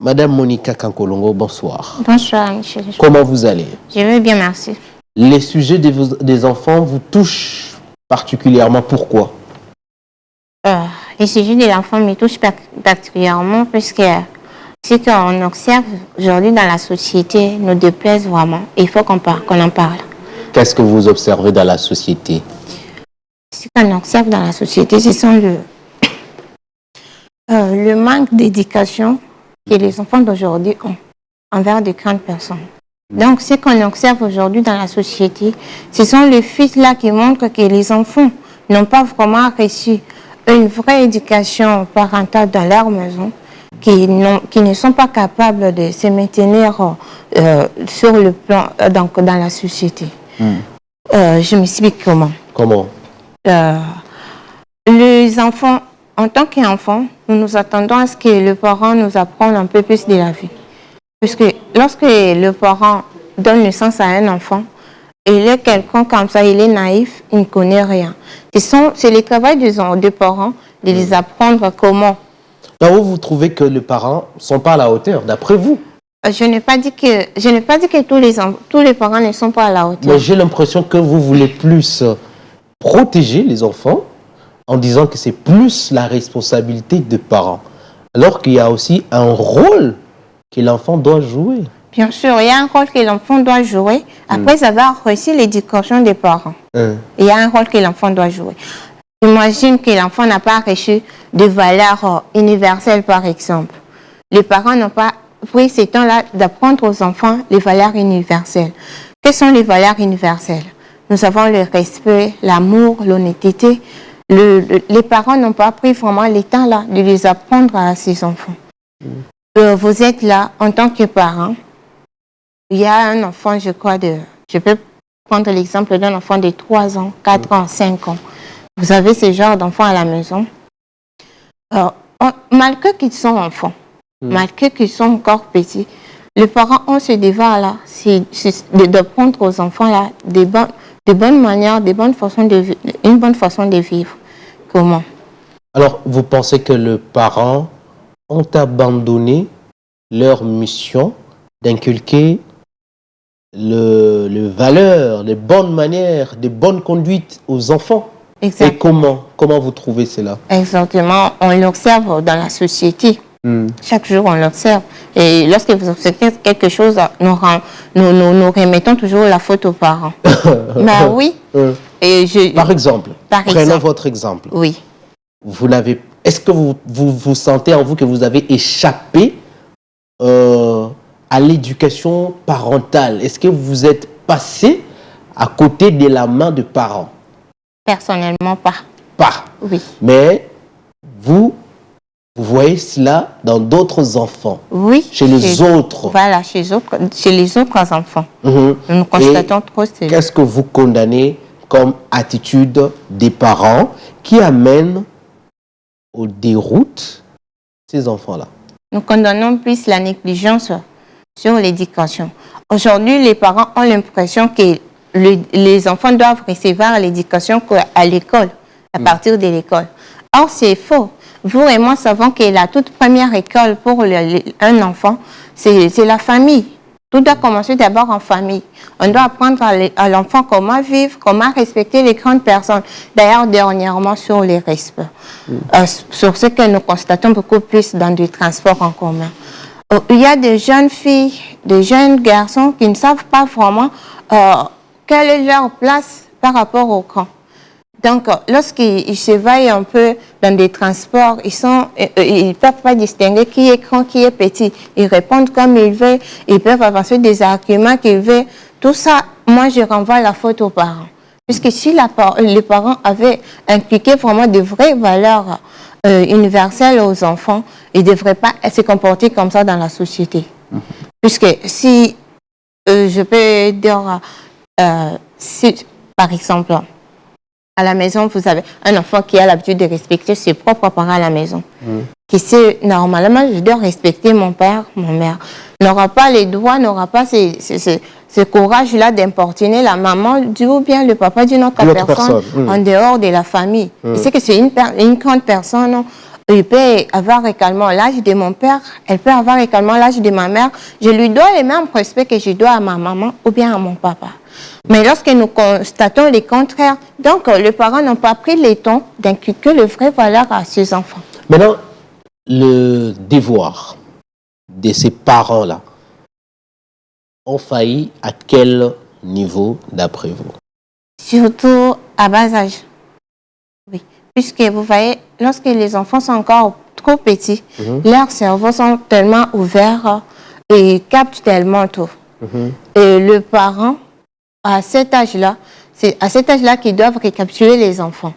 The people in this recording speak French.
Madame Monica Kankolongo, bonsoir. Bonsoir, monsieur. Comment vous allez? Je vais bien, merci. Les sujets des enfants vous touchent particulièrement, pourquoi? Les sujets de l'enfant me touchent particulièrement parce que ce qu'on observe aujourd'hui dans la société nous déplaise vraiment. Il faut qu'on en parle. Qu'est-ce que vous observez dans la société? Ce qu'on observe dans la société, ce sont le manque d'éducation que les enfants d'aujourd'hui ont envers de grandes personnes. Donc, ce qu'on observe aujourd'hui dans la société, ce sont les faits-là qui montrent que les enfants n'ont pas vraiment reçu une vraie éducation parentale dans leur maison, qui ne sont pas capables de se maintenir sur le plan, donc, dans la société. Je m'explique comment. Comment? Les enfants, en tant qu'enfants, nous nous attendons à ce que le parent nous apprenne un peu plus de la vie. Parce que lorsque le parent donne naissance à un enfant, il est quelqu'un comme ça, il est naïf, il ne connaît rien. C'est le travail des parents de les apprendre comment. Là où vous trouvez que les parents ne sont pas à la hauteur, d'après vous? Je n'ai pas dit que tous les parents ne sont pas à la hauteur. Mais j'ai l'impression que vous voulez plus protéger les enfants en disant que c'est plus la responsabilité des parents. Alors qu'il y a aussi un rôle que l'enfant doit jouer. Bien sûr, il y a un rôle que l'enfant doit jouer après avoir reçu l'éducation des parents. Il y a un rôle que l'enfant doit jouer. Imagine que l'enfant n'a pas reçu de valeurs universelles, par exemple. Les parents n'ont pas pris ce temps-là d'apprendre aux enfants les valeurs universelles. Quelles sont les valeurs universelles? Nous avons le respect, l'amour, l'honnêteté. Les parents n'ont pas pris vraiment le temps-là de les apprendre à ces enfants. Vous êtes là en tant que parent. Il y a un enfant, je peux prendre l'exemple d'un enfant de 3 ans, 4 ans, 5 ans. Vous avez ce genre d'enfants à la maison. Malgré qu'ils sont enfants, malgré qu'ils sont encore petits, les parents ont ce devoir-là, c'est d'apprendre aux enfants là, de bonnes manières, une bonne façon de vivre. Comment? Alors, vous pensez que les parents ont abandonné leur mission d'inculquer les valeurs, les bonnes manières, des bonnes conduites aux enfants? Exactement. Et comment vous trouvez cela? Exactement, on l'observe dans la société. Chaque jour, on l'observe. Et lorsque vous observez quelque chose, nous remettons toujours la faute aux parents. Mais oui. Par exemple, prenons votre exemple. Oui. Est-ce que vous sentez en vous que vous avez échappé à l'éducation parentale? Est-ce que vous êtes passé à côté de la main de parents? Personnellement, pas. Pas. Oui. Mais vous voyez cela dans d'autres enfants? Oui. Chez les autres? Voilà, chez les autres enfants. Nous constatons trop cela. Qu'est-ce que vous condamnez comme attitude des parents qui amènent aux déroutes ces enfants-là? Nous condamnons plus la négligence sur l'éducation. Aujourd'hui, les parents ont l'impression que les enfants doivent recevoir l'éducation à l'école, à partir de l'école. Or, c'est faux. Vous et moi savons que la toute première école pour un enfant, c'est la famille. Tout doit commencer d'abord en famille. On doit apprendre à l'enfant comment vivre, comment respecter les grandes personnes. D'ailleurs, dernièrement, sur les respects. Sur ce que nous constatons beaucoup plus dans du transport en commun. Il y a des jeunes filles, des jeunes garçons qui ne savent pas vraiment quelle est leur place par rapport aux grands. Donc, lorsqu'ils se voient un peu dans des transports, ils ne peuvent pas distinguer qui est grand, qui est petit. Ils répondent comme ils veulent, ils peuvent avancer des arguments qu'ils veulent. Tout ça, moi, je renvoie la faute aux parents. Puisque si les parents avaient inculqué vraiment de vraies valeurs universelles aux enfants, ils ne devraient pas se comporter comme ça dans la société. Puisque si, je peux dire, si, par exemple, à la maison, vous avez un enfant qui a l'habitude de respecter ses propres parents à la maison. Qui sait, normalement, je dois respecter mon père, ma mère. N'aura pas les droits, n'aura pas ce courage-là d'importuner la maman ou bien le papa d'une autre personne en dehors de la famille. Il sait que c'est une grande personne Il peut avoir également l'âge de mon père, elle peut avoir également l'âge de ma mère. Je lui dois les mêmes respects que je dois à ma maman ou bien à mon papa. Mais lorsque nous constatons le contraire, donc les parents n'ont pas pris le temps d'inculquer le vrai valeur à ses enfants. Maintenant, le devoir de ces parents-là ont failli à quel niveau d'après vous? Surtout à bas âge. Oui. Puisque vous voyez, lorsque les enfants sont encore trop petits, leurs cerveaux sont tellement ouverts et captent tellement tout. Et le parent, à cet âge-là, c'est à cet âge-là qu'ils doivent récapituler les enfants.